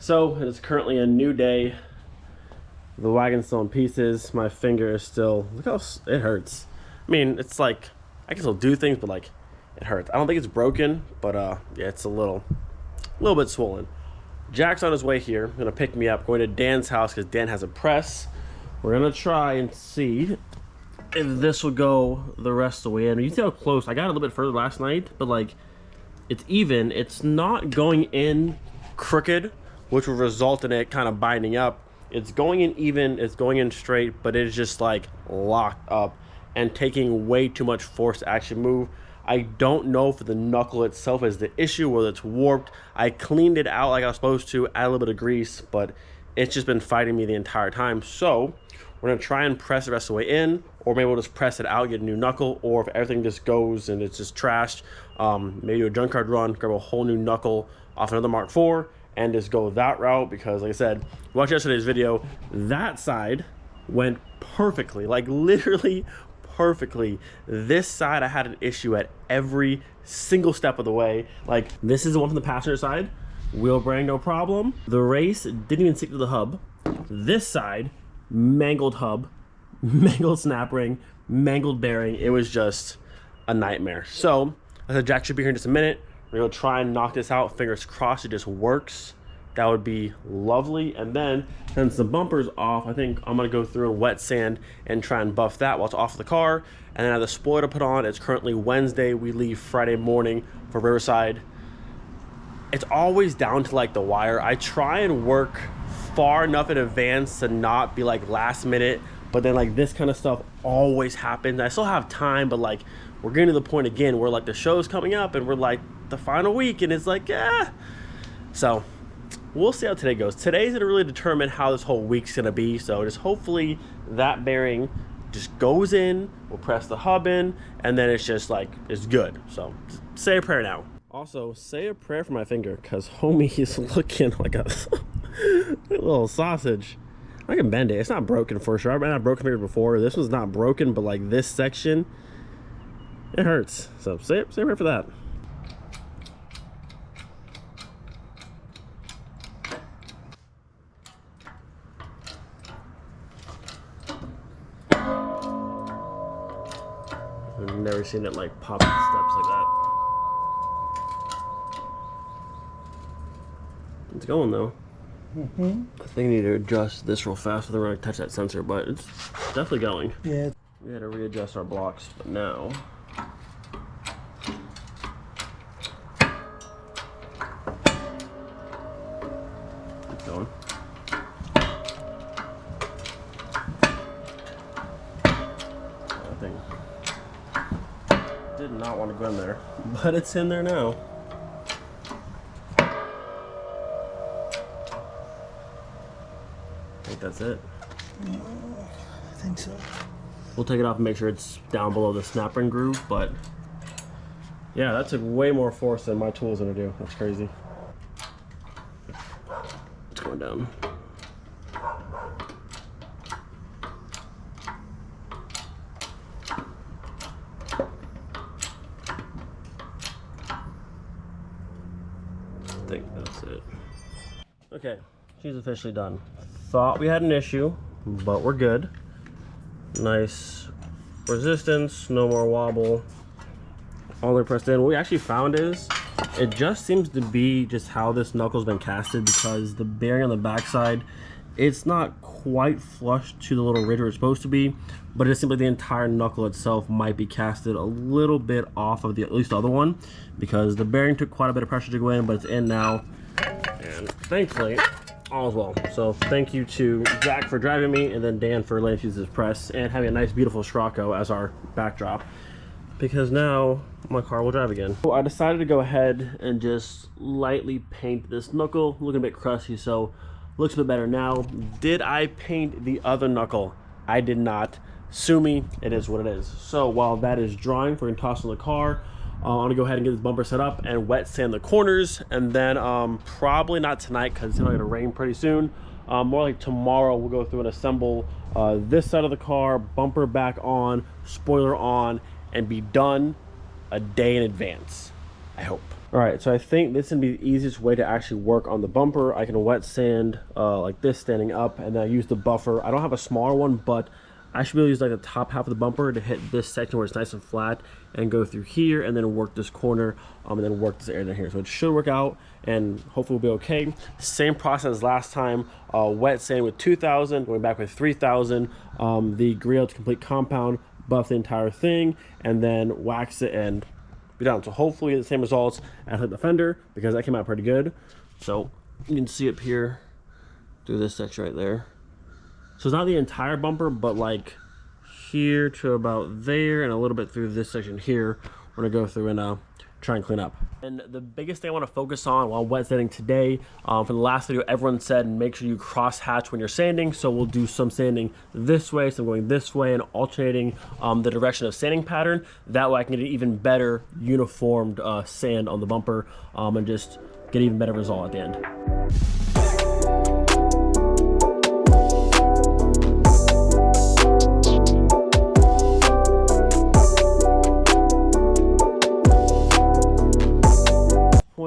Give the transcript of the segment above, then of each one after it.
So it is currently a new day. The wagon's still in pieces. My finger is still, look how it hurts. I mean, it's like, I can still do things, but like, it hurts. I don't think it's broken, but yeah, it's a little bit swollen. Jack's on his way here, gonna pick me up, going to Dan's house because Dan has a press. We're gonna try and see if this will go the rest of the way in. You see how close, I got a little bit further last night, but like, it's even. It's not going in crooked, which will result in it kind of binding up. It's going in even, it's going in straight, but it's just like locked up and taking way too much force to actually move. I don't know if the knuckle itself is the issue, whether it's warped. I cleaned it out like I was supposed to, add a little bit of grease, but it's just been fighting me the entire time. So we're gonna try and press the rest of the way in, or maybe we'll just press it out, get a new knuckle, or if everything just goes and it's just trashed, maybe do a junkyard run, grab a whole new knuckle off another Mark IV, and just go that route. Because like I said, watch yesterday's video, that side went perfectly, like literally perfectly. This side I had an issue at every single step of the way. Like, this is the one from the passenger side, wheel bearing no problem. The race didn't even stick to the hub. This side, mangled hub, mangled snap ring, mangled bearing. It was just a nightmare. So I said Jack should be here in just a minute. We're gonna try and knock this out. Fingers crossed it just works. That would be lovely. And then since the bumper's off, I think I'm gonna go through and wet sand and try and buff that while it's off the car. And then I have the spoiler to put on. It's currently Wednesday. We leave Friday morning for Riverside. It's always down to like the wire. I try and work far enough in advance to not be like last minute, but then like this kind of stuff always happens. I still have time, but like we're getting to the point again where like the show's coming up and we're like the final week and it's like, yeah. So we'll see how today goes. Today's gonna really determine how this whole week's gonna be. So just hopefully that bearing just goes in, we'll press the hub in, and then it's just like, it's good. So say a prayer now. Also, say a prayer for my finger, because homie is looking like a little sausage. I can bend it. It's not broken for sure. I've not broken finger before. This one's not broken, but like this section, it hurts. So say a prayer for that. I've never seen it like pop up steps like that. It's going though. I think I need to adjust this real fast so I touch that sensor, but it's definitely going. Yeah. We had to readjust our blocks, but now it's going. I think did not want to go in there, but it's in there now. I think that's it. I think so. We'll take it off and make sure it's down below the snap ring groove, but yeah, that took way more force than my tool's gonna do. That's crazy. It's going down. I think that's it. Okay, she's officially done. Thought we had an issue, but we're good. Nice resistance, no more wobble. All the way pressed in. What we actually found is it just seems to be just how this knuckle's been casted, because the bearing on the backside, it's not quite flush to the little ridge where it's supposed to be, but it seems like the entire knuckle itself might be casted a little bit off of the at least the other one, because the bearing took quite a bit of pressure to go in, but it's in now, and thankfully all is well. So thank you to Jack for driving me, and then Dan for letting us use his press and having a nice beautiful Scirocco as our backdrop, because now my car will drive again. So I decided to go ahead and just lightly paint this knuckle, looking a bit crusty, so looks a bit better now. Did I paint the other knuckle? I did not. Sue me, it is what it is. So while that is drying, we're gonna toss in the car. I'm gonna go ahead and get this bumper set up and wet sand the corners, and then probably not tonight because it's gonna rain pretty soon. More like tomorrow we'll go through and assemble this side of the car, bumper back on, spoiler on, and be done a day in advance, I hope. All right, so I think this is gonna be the easiest way to actually work on the bumper. I can wet sand like this standing up, and then I use the buffer. I don't have a smaller one, but I should be able to use like the top half of the bumper to hit this section where it's nice and flat and go through here and then work this corner and then work this area down here. So it should work out and hopefully we'll be okay. Same process as last time, wet sand with 2000, going back with 3000, the grill to complete compound, buff the entire thing, and then wax it and be done. So hopefully the same results as the fender because that came out pretty good. So you can see up here through this section right there. So it's not the entire bumper, but like here to about there and a little bit through this section here. We're gonna go through and try and clean up. And the biggest thing I want to focus on while wet sanding today, from the last video, everyone said make sure you cross hatch when you're sanding. So we'll do some sanding this way, some going this way, and alternating the direction of sanding pattern. That way I can get an even better uniformed sand on the bumper and just get even better result at the end.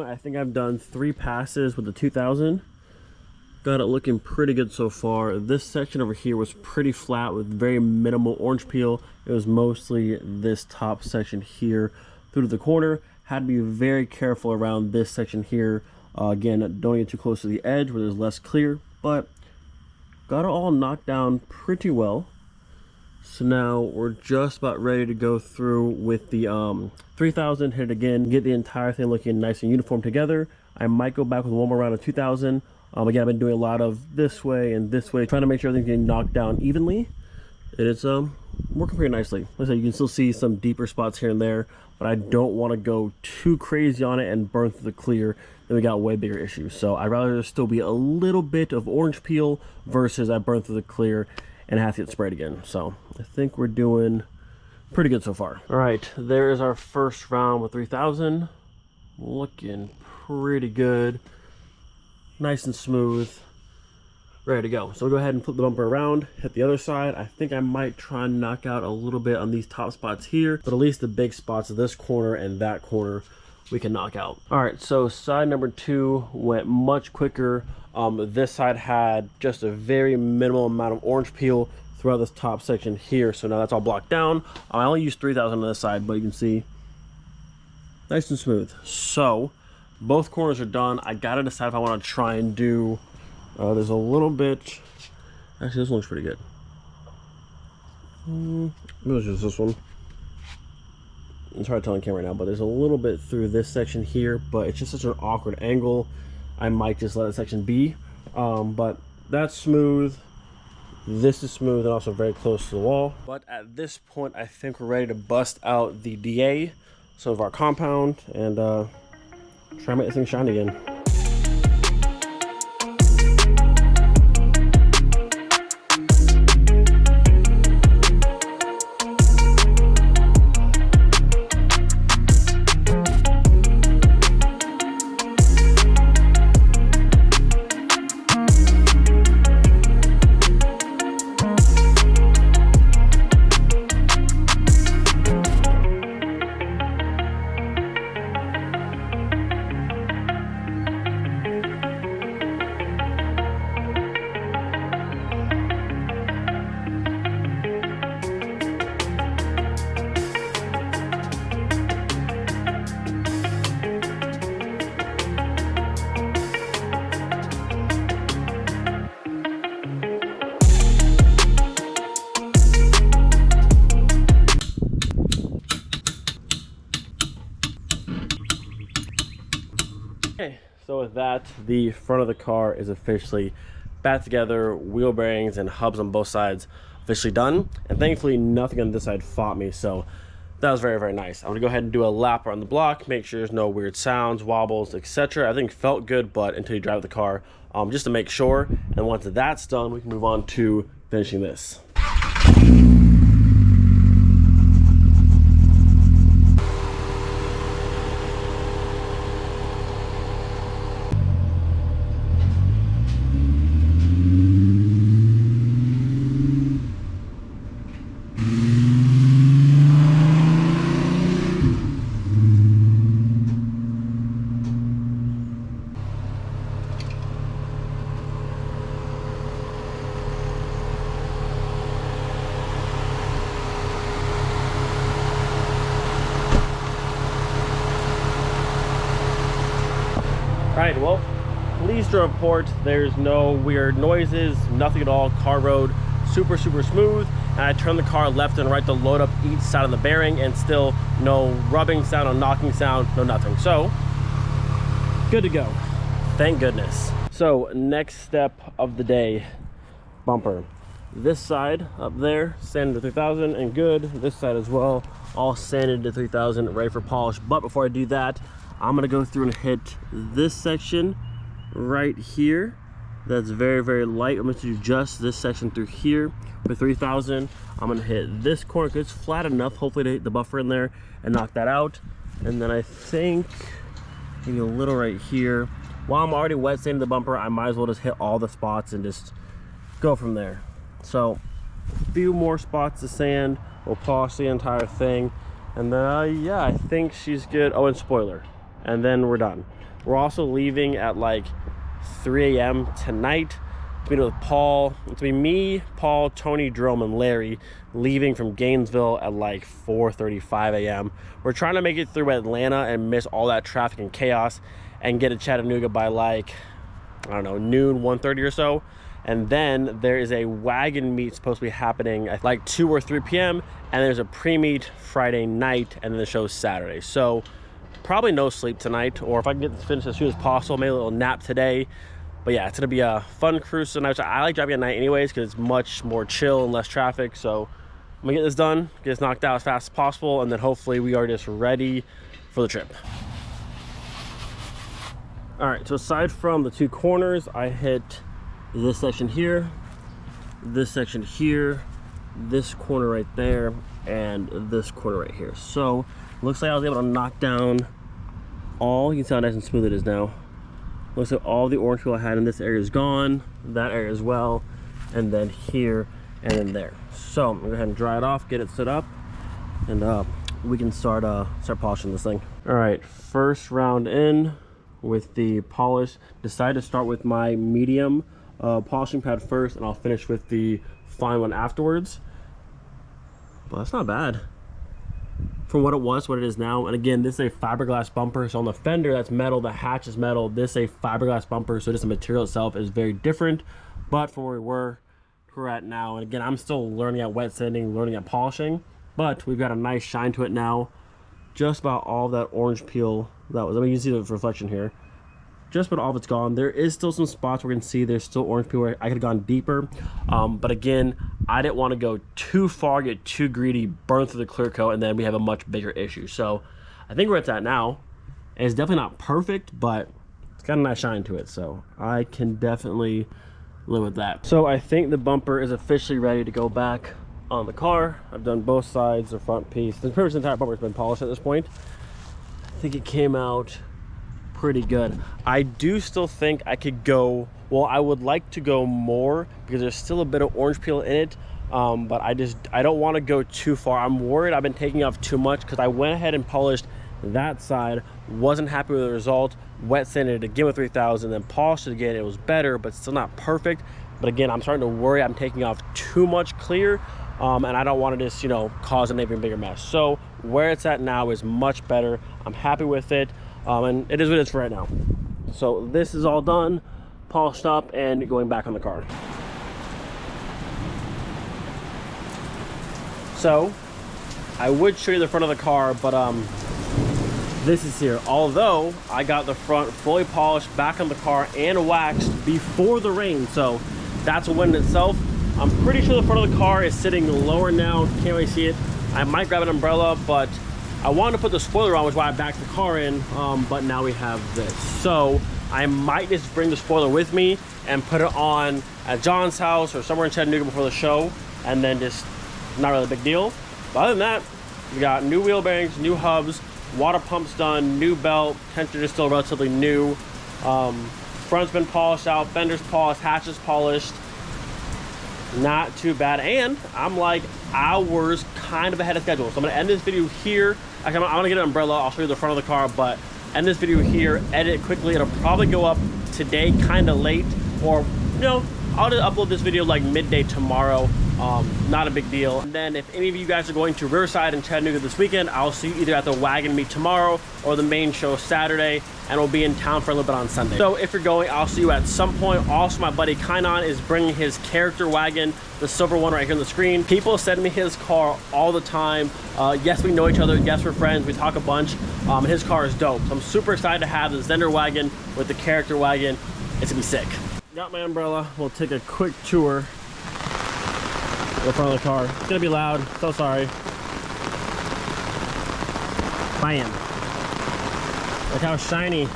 I think I've done 3 passes with the 2000. Got it looking pretty good so far. This section over here was pretty flat with very minimal orange peel. It was mostly this top section here through to the corner. Had to be very careful around this section here. Again, don't get too close to the edge where there's less clear, but got it all knocked down pretty well. So now we're just about ready to go through with the 3000, hit it again, get the entire thing looking nice and uniform together. I might go back with one more round of 2000. Again, I've been doing a lot of this way and this way, trying to make sure everything's getting knocked down evenly. And it's working pretty nicely. Like I said, you can still see some deeper spots here and there, but I don't want to go too crazy on it and burn through the clear. Then we got way bigger issues. So I'd rather there still be a little bit of orange peel versus I burn through the clear and have to get sprayed again. So I think we're doing pretty good so far. All right, there is our first round with 3000. Looking pretty good. Nice and smooth. Ready to go. So we'll go ahead and flip the bumper around, hit the other side. I think I might try and knock out a little bit on these top spots here, but at least the big spots of this corner and that corner we can knock out. All right, so side number 2 went much quicker. This side had just a very minimal amount of orange peel throughout this top section here, so now that's all blocked down. I only used 3000 on this side, but you can see nice and smooth. So both corners are done. I gotta decide if I want to try and do there's a little bit, actually this one looks pretty good. Maybe it's just this one. It's hard to tell on camera now, but there's a little bit through this section here, but it's just such an awkward angle. I might just let that section be, but that's smooth. This is smooth and also very close to the wall. But at this point, I think we're ready to bust out the DA, some of our compound, and try and make this thing shine again. Okay, so with that, the front of the car is officially back together, wheel bearings and hubs on both sides officially done, and thankfully nothing on this side fought me, so that was very, very nice. I'm gonna go ahead and do a lap around the block, make sure there's no weird sounds, wobbles, etc. I think felt good, but until you drive the car, just to make sure. And once that's done, we can move on to finishing this. Just to report, there's no weird noises, nothing at all. Car rode super smooth, and I turned the car left and right to load up each side of the bearing, and still no rubbing sound, no knocking sound, no nothing. So good to go, thank goodness. So next step of the day, bumper. This side up there sanded to 3000 and good. This side as well, all sanded to 3000, ready for polish. But before I do that, I'm gonna go through and hit this section right here. That's very light. I'm going to do just this section through here with 3000. I'm going to hit this corner because it's flat enough, hopefully, to hit the buffer in there and knock that out. And then I think maybe a little right here. While I'm already wet sanding the bumper, I might as well just hit all the spots and just go from there. So a few more spots to sand. We'll polish the entire thing. And then, yeah, I think she's good. Oh, and spoiler. And then we're done. We're also leaving at like 3 a.m. tonight to meet with Paul. It's gonna be me, Paul, Tony, Jerome, and Larry leaving from Gainesville at like 4:35 a.m. We're trying to make it through Atlanta and miss all that traffic and chaos and get to Chattanooga by like, I don't know, noon, 1:30 or so. And then there is a wagon meet supposed to be happening at like 2 or 3 p.m. and there's a pre-meet Friday night, and then the show's Saturday. So probably no sleep tonight, or if I can get this finished as soon as possible, maybe a little nap today. But yeah, it's gonna be a fun cruise tonight. I like driving at night anyways because it's much more chill and less traffic. So I'm gonna get this done, get this knocked out as fast as possible, and then hopefully we are just ready for the trip. All right, so aside from the 2 corners, I hit this section here, this section here, this corner right there, and this corner right here. So looks like I was able to knock down all, you can see how nice and smooth it is now. Looks like all the orange peel I had in this area is gone, that area as well, and then here and then there. So I'm gonna go ahead and dry it off, get it set up, and we can start polishing this thing. All right, first round in with the polish. Decided to start with my medium polishing pad first, and I'll finish with the fine one afterwards. But that's not bad from what it was, what it is now. And again, this is a fiberglass bumper, so on the fender that's metal, the hatch is metal. This is a fiberglass bumper, so just the material itself is very different. But from where we're at now, and again, I'm still learning at wet sanding, learning at polishing, but we've got a nice shine to it now. Just about all that orange peel that was, I mean, you can see the reflection here. Just about all of it's gone. There is still some spots where we can see there's still orange peel where I could have gone deeper. But again, I didn't want to go too far, get too greedy, burn through the clear coat, and then we have a much bigger issue. So I think where it's at now, and it's definitely not perfect, but it's got a nice shine to it. So I can definitely live with that. So I think the bumper is officially ready to go back on the car. I've done both sides, the front piece. The pretty much the entire bumper has been polished at this point. I think it came out pretty good. I do still think I could go, well, I would like to go more because there's still a bit of orange peel in it, but I don't want to go too far. I'm worried I've been taking off too much because I went ahead and polished that side, wasn't happy with the result, wet sanded it again with 3000, then polished it again. It was better, but still not perfect. But again, I'm starting to worry I'm taking off too much clear, and I don't want to just, you know, cause an even bigger mess. So where it's at now is much better. I'm happy with it. And it is what it is for right now. So this is all done, polished up, and going back on the car. So I would show you the front of the car, but this is here. Although I got the front fully polished, back on the car, and waxed before the rain, so that's a win in itself. I'm pretty sure the front of the car is sitting lower now. Can't really see it. I might grab an umbrella, but I wanted to put the spoiler on, which is why I backed the car in, but now we have this. So I might just bring the spoiler with me and put it on at John's house or somewhere in Chattanooga before the show, and then just not really a big deal. But other than that, we got new wheel bearings, new hubs, water pumps done, new belt, tensioner is still relatively new. Front's been polished out, fender's polished, hatch is polished. Not too bad, and I'm like hours kind of ahead of schedule. So I'm gonna end this video here. Actually, I'm gonna get an umbrella. I'll show you the front of the car, but end this video here, edit it quickly. It'll probably go up today, kind of late, or you know, I'll just upload this video like midday tomorrow. Not a big deal. And then if any of you guys are going to Riverside and Chattanooga this weekend, I'll see you either at the Wagon meet tomorrow or the main show Saturday. and we'll be in town for a little bit on Sunday. So if you're going, I'll see you at some point. Also, my buddy Kainan is bringing his character wagon, the silver one right here on the screen. People send me his car all the time. Yes, we know each other. Yes, we're friends. We talk a bunch. And his car is dope. So I'm super excited to have the Zender wagon with the character wagon. It's gonna be sick. Got my umbrella. We'll take a quick tour in the front of the car. It's gonna be loud. So sorry. Bam. Look how shiny.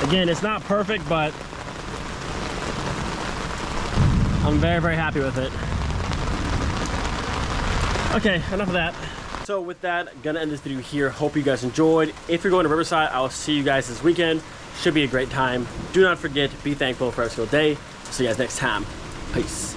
Again, it's not perfect, but I'm very, very happy with it. Okay, enough of that. So with that, gonna end this video here. Hope you guys enjoyed. If you're going to Riverside, I'll see you guys this weekend. Should be a great time. Do not forget, be thankful for every single day. See you guys next time. Peace.